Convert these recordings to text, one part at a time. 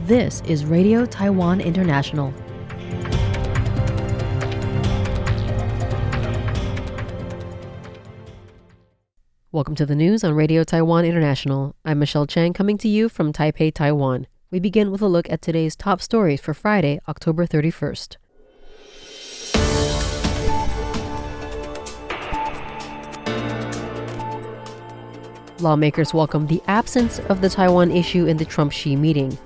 This is Radio Taiwan International. Welcome to the news on Radio Taiwan International. I'm Michelle Chang, coming to you from Taipei, Taiwan. We begin with a look at today's top stories for Friday, October 31st. Lawmakers welcome the absence of the Taiwan issue in the Trump-Xi meeting.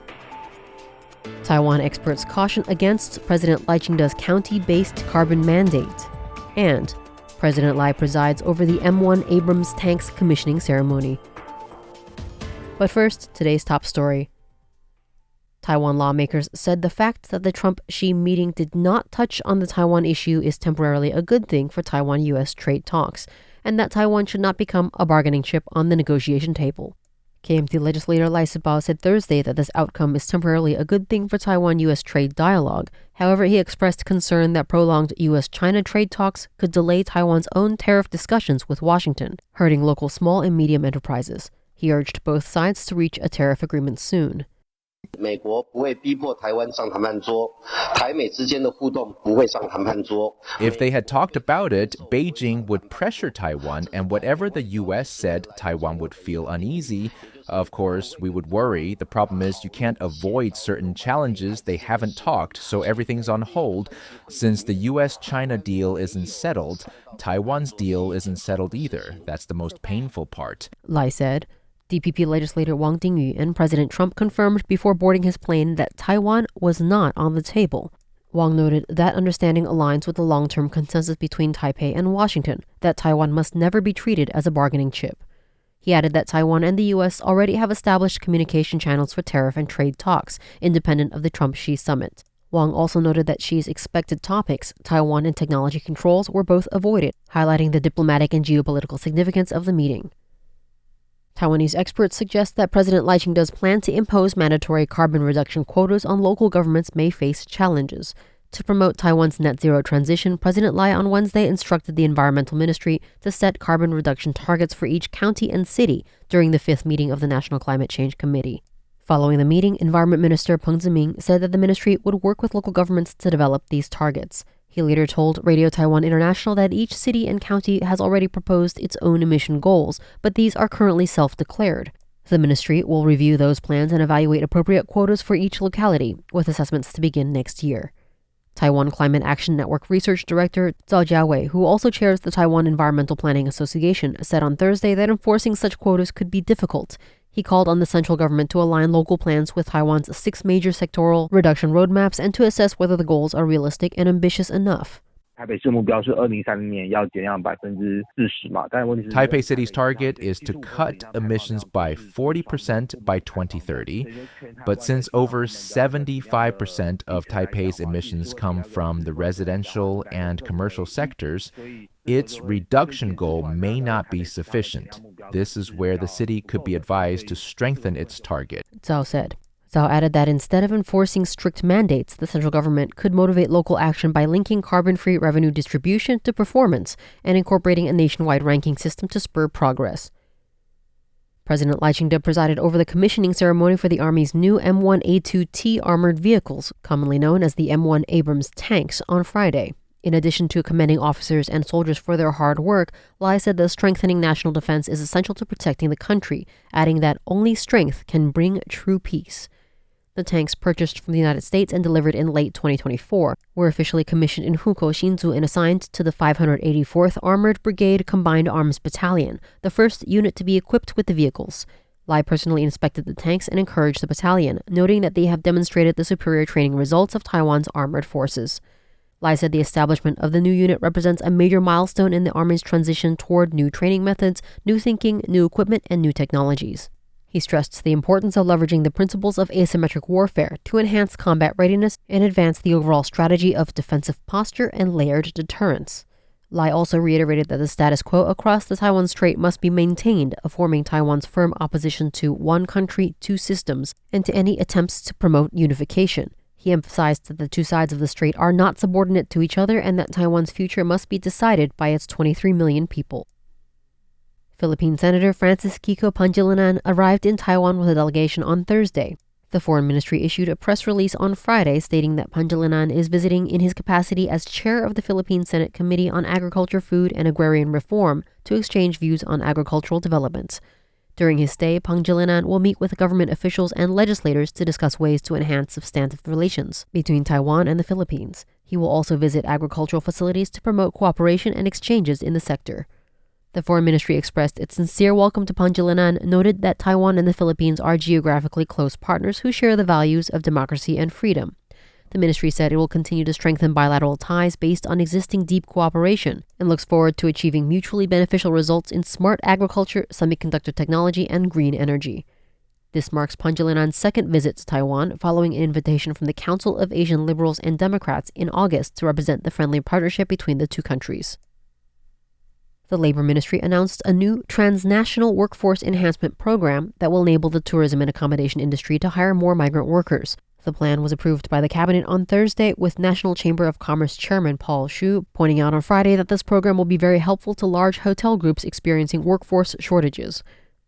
Taiwan experts caution against President Lai Ching-te's county-based carbon mandate. And President Lai presides over the M1 Abrams tanks commissioning ceremony. But first, today's top story. Taiwan lawmakers said the fact that the Trump-Xi meeting did not touch on the Taiwan issue is temporarily a good thing for Taiwan-U.S. trade talks, and that Taiwan should not become a bargaining chip on the negotiation table. KMT legislator Lai Ching-te said Thursday that this outcome is temporarily a good thing for Taiwan-U.S. trade dialogue. However, he expressed concern that prolonged U.S.-China trade talks could delay Taiwan's own tariff discussions with Washington, hurting local small and medium enterprises. He urged both sides to reach a tariff agreement soon. If they had talked about it, Beijing would pressure Taiwan, and whatever the U.S. said, Taiwan would feel uneasy. Of course, we would worry. The problem is you can't avoid certain challenges. They haven't talked, so everything's on hold. Since the U.S.-China deal isn't settled, Taiwan's deal isn't settled either. That's the most painful part, Lai said. DPP legislator Wang Dingyu and President Trump confirmed before boarding his plane that Taiwan was not on the table. Wang noted that understanding aligns with the long-term consensus between Taipei and Washington that Taiwan must never be treated as a bargaining chip. He added that Taiwan and the U.S. already have established communication channels for tariff and trade talks, independent of the Trump-Xi summit. Wang also noted that Xi's expected topics, Taiwan and technology controls, were both avoided, highlighting the diplomatic and geopolitical significance of the meeting. Taiwanese experts suggest that President Lai Ching-te's plan to impose mandatory carbon reduction quotas on local governments may face challenges. To promote Taiwan's net zero transition, President Lai on Wednesday instructed the Environmental Ministry to set carbon reduction targets for each county and city during the 5th meeting of the National Climate Change Committee. Following the meeting, Environment Minister Peng Ziming said that the ministry would work with local governments to develop these targets. He later told Radio Taiwan International that each city and county has already proposed its own emission goals, but these are currently self-declared. The ministry will review those plans and evaluate appropriate quotas for each locality, with assessments to begin next year. Taiwan Climate Action Network Research Director Zhao Jiawei, who also chairs the Taiwan Environmental Planning Association, said on Thursday that enforcing such quotas could be difficult. He called on the central government to align local plans with Taiwan's 6 major sectoral reduction roadmaps and to assess whether the goals are realistic and ambitious enough. Taipei City's target is to cut emissions by 40% by 2030, but since over 75% of Taipei's emissions come from the residential and commercial sectors, its reduction goal may not be sufficient. This is where the city could be advised to strengthen its target, Zhao said. Zhao added that instead of enforcing strict mandates, the central government could motivate local action by linking carbon-free revenue distribution to performance and incorporating a nationwide ranking system to spur progress. President Lai Ching-te presided over the commissioning ceremony for the Army's new M1A2T armored vehicles, commonly known as the M1 Abrams tanks, on Friday. In addition to commending officers and soldiers for their hard work, Lai said that strengthening national defense is essential to protecting the country, adding that only strength can bring true peace. The tanks, purchased from the United States and delivered in late 2024, were officially commissioned in Hukou, Hsinchu, and assigned to the 584th Armored Brigade Combined Arms Battalion, the first unit to be equipped with the vehicles. Lai personally inspected the tanks and encouraged the battalion, noting that they have demonstrated the superior training results of Taiwan's armored forces. Lai said the establishment of the new unit represents a major milestone in the Army's transition toward new training methods, new thinking, new equipment, and new technologies. He stressed the importance of leveraging the principles of asymmetric warfare to enhance combat readiness and advance the overall strategy of defensive posture and layered deterrence. Lai also reiterated that the status quo across the Taiwan Strait must be maintained, affirming Taiwan's firm opposition to one country, two systems, and to any attempts to promote unification. He emphasized that the two sides of the strait are not subordinate to each other and that Taiwan's future must be decided by its 23 million people. Philippine Senator Francis Kiko Pangilinan arrived in Taiwan with a delegation on Thursday. The Foreign Ministry issued a press release on Friday stating that Panjalinan is visiting in his capacity as chair of the Philippine Senate Committee on Agriculture, Food, and Agrarian Reform to exchange views on agricultural developments. During his stay, Panjalinan will meet with government officials and legislators to discuss ways to enhance substantive relations between Taiwan and the Philippines. He will also visit agricultural facilities to promote cooperation and exchanges in the sector. The Foreign Ministry expressed its sincere welcome to Panjalinan, noted that Taiwan and the Philippines are geographically close partners who share the values of democracy and freedom. The ministry said it will continue to strengthen bilateral ties based on existing deep cooperation and looks forward to achieving mutually beneficial results in smart agriculture, semiconductor technology, and green energy. This marks Panjalinan's second visit to Taiwan following an invitation from the Council of Asian Liberals and Democrats in August to represent the friendly partnership between the two countries. The Labor Ministry announced a new transnational workforce enhancement program that will enable the tourism and accommodation industry to hire more migrant workers. The plan was approved by the cabinet on Thursday, with National Chamber of Commerce Chairman Paul Hsu pointing out on Friday that this program will be very helpful to large hotel groups experiencing workforce shortages.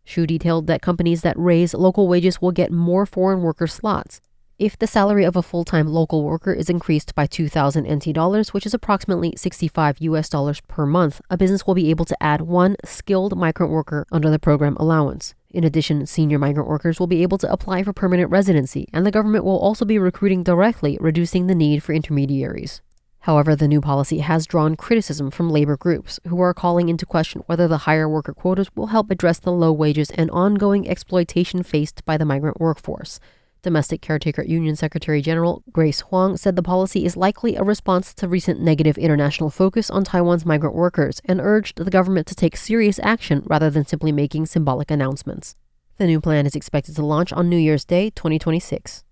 Hsu detailed that companies that raise local wages will get more foreign worker slots. If the salary of a full-time local worker is increased by 2,000 NT dollars, which is approximately $65 per month, a business will be able to add one skilled migrant worker under the program allowance. In addition, senior migrant workers will be able to apply for permanent residency, and the government will also be recruiting directly, reducing the need for intermediaries. However, the new policy has drawn criticism from labor groups, who are calling into question whether the higher worker quotas will help address the low wages and ongoing exploitation faced by the migrant workforce. Domestic Caretaker Union Secretary General Grace Huang said the policy is likely a response to recent negative international focus on Taiwan's migrant workers and urged the government to take serious action rather than simply making symbolic announcements. The new plan is expected to launch on New Year's Day, 2026.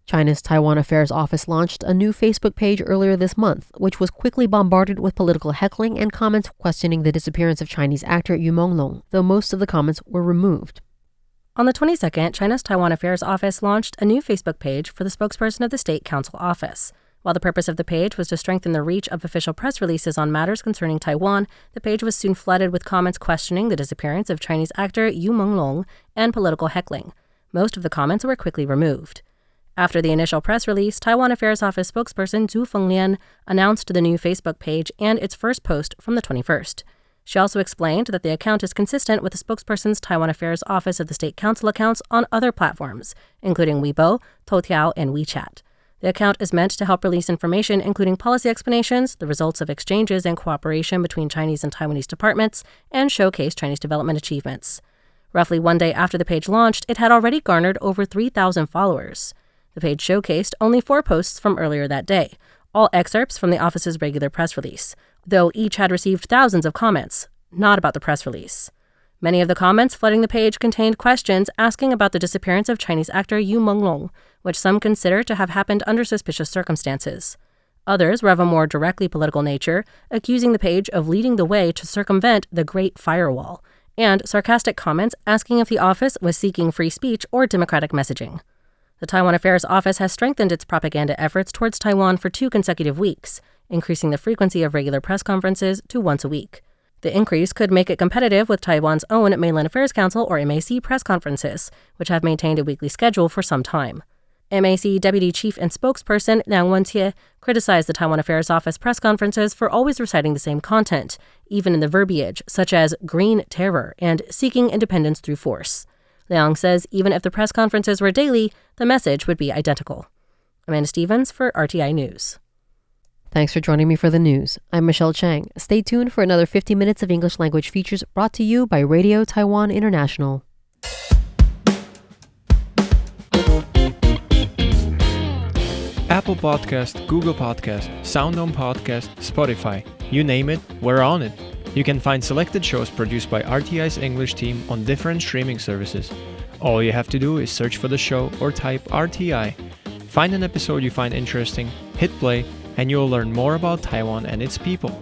China's Taiwan Affairs Office launched a new Facebook page earlier this month, which was quickly bombarded with political heckling and comments questioning the disappearance of Chinese actor Yu Monglong, though most of the comments were removed. On the 22nd, China's Taiwan Affairs Office launched a new Facebook page for the spokesperson of the State Council Office. While the purpose of the page was to strengthen the reach of official press releases on matters concerning Taiwan, the page was soon flooded with comments questioning the disappearance of Chinese actor Yu Monglong and political heckling. Most of the comments were quickly removed. After the initial press release, Taiwan Affairs Office spokesperson Zhu Fenglian announced the new Facebook page and its first post from the 21st. She also explained that the account is consistent with the spokesperson's Taiwan Affairs Office of the State Council accounts on other platforms, including Weibo, Toutiao, and WeChat. The account is meant to help release information including policy explanations, the results of exchanges and cooperation between Chinese and Taiwanese departments, and showcase Chinese development achievements. Roughly one day after the page launched, it had already garnered over 3,000 followers. The page showcased only 4 posts from earlier that day, all excerpts from the office's regular press release, though each had received thousands of comments, not about the press release. Many of the comments flooding the page contained questions asking about the disappearance of Chinese actor Yu Monglong, which some consider to have happened under suspicious circumstances. Others were of a more directly political nature, accusing the page of leading the way to circumvent the Great Firewall, and sarcastic comments asking if the office was seeking free speech or democratic messaging. The Taiwan Affairs Office has strengthened its propaganda efforts towards Taiwan for 2 consecutive weeks, increasing the frequency of regular press conferences to once a week. The increase could make it competitive with Taiwan's own Mainland Affairs Council, or MAC, press conferences, which have maintained a weekly schedule for some time. MAC Deputy Chief and Spokesperson Liang Wenjie criticized the Taiwan Affairs Office press conferences for always reciting the same content, even in the verbiage, such as green terror and seeking independence through force. Liang says even if the press conferences were daily, the message would be identical. Amanda Stevens for RTI News. Thanks for joining me for the news. I'm Michelle Chang. Stay tuned for another 50 minutes of English language features brought to you by Radio Taiwan International. Apple Podcast, Google Podcast, SoundOn Podcast, Spotify. You name it, we're on it. You can find selected shows produced by RTI's English team on different streaming services. All you have to do is search for the show or type RTI. Find an episode you find interesting, hit play, and you'll learn more about Taiwan and its people.